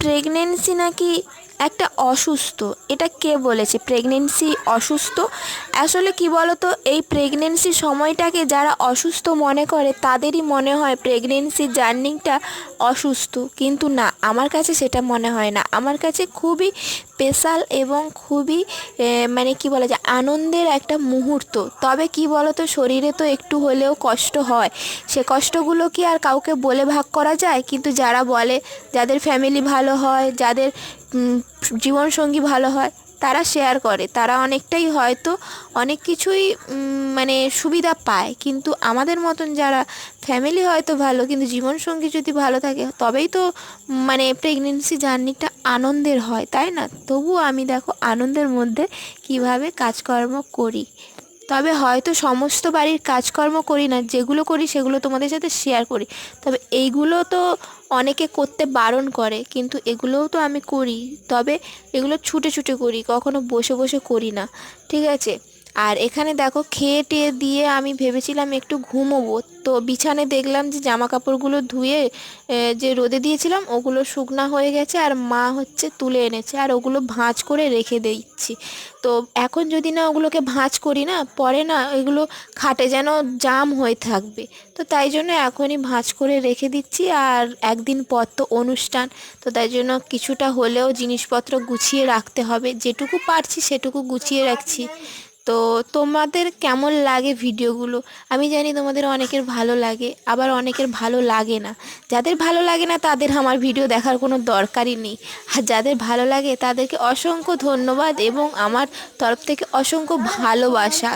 Pregnancy নাকি একটা অসুস্থ। এটা কে বলেছে প্রেগনেন্সি অসুস্থ? আসলে কি বলতো, এই প্রেগনেন্সি সময়টাকে যারা অসুস্থ মনে করে তাদেরই মনে হয় প্রেগনেন্সি জার্নিটা অসুস্থ, কিন্তু না, আমার কাছে সেটা মনে হয় না। আমার কাছে খুবই স্পেশাল এবং খুবই মানে কি বলা যায়, আনন্দের একটা মুহূর্ত। তবে কি বলতো, শরীরে তো একটু হলেও কষ্ট হয়, সে কষ্টগুলো কি আর কাউকে বলে ভাগ করা যায়? কিন্তু যারা বলে, যাদের ফ্যামিলি ভালো হয়, যাদের জীবনসঙ্গী ভালো হয়, তারা শেয়ার করে, তারা অনেকটাই হয়তো অনেক কিছুই মানে সুবিধা পায়। কিন্তু আমাদের মতন যারা ফ্যামিলি হয়তো ভালো কিন্তু জীবনসঙ্গী যদি ভালো থাকে, তবেই তো মানে প্রেগনেন্সি জার্নিটা আনন্দের হয়, তাই না? তবুও আমি দেখো আনন্দের মধ্যে কিভাবে কাজকর্ম করি। তবে হয়তো সমস্ত বাড়ির কাজকর্ম করি না, যেগুলো করি সেগুলো তোমাদের সাথে শেয়ার করি। তবে এইগুলো তো অনেকে করতে বারণ করে, কিন্তু এগুলোও তো আমি করি। তবে এগুলো ছুটে ছুটে করি, কখনো বসে বসে করি না, ঠিক আছে? আর এখানে দেখো খেয়ে টেয়ে দিয়ে আমি ভেবেছিলাম একটু ঘুমোবো, তো বিছানে দেখলাম যে জামা কাপড়গুলো ধুয়ে যে রোদে দিয়েছিলাম ওগুলো শুকনা হয়ে গেছে, আর মা হচ্ছে তুলে এনেছে, আর ওগুলো ভাঁজ করে রেখে দিচ্ছি। তো এখন যদি না ওগুলোকে ভাঁজ করি না, পরে না এগুলো খাটে যেন জাম হয়ে থাকবে। তো তাই জন্য এখনই ভাঁজ করে রেখে দিচ্ছি। আর একদিন পর তো অনুষ্ঠান, তো তাই জন্য কিছুটা হলেও জিনিসপত্র গুছিয়ে রাখতে হবে, যেটুকু পারছি সেটুকু গুছিয়ে রাখছি। তো তোমাদের কেমন লাগে ভিডিওগুলো? আমি জানি তোমাদের অনেকের ভালো লাগে, আবার অনেকের ভালো লাগে না। যাদের ভালো লাগে না তাদের আমার ভিডিও দেখার কোনো দরকারই নেই। আর যাদের ভালো লাগে তাদেরকে অসংখ্য ধন্যবাদ এবং আমার তরফ থেকে অসংখ্য ভালোবাসা।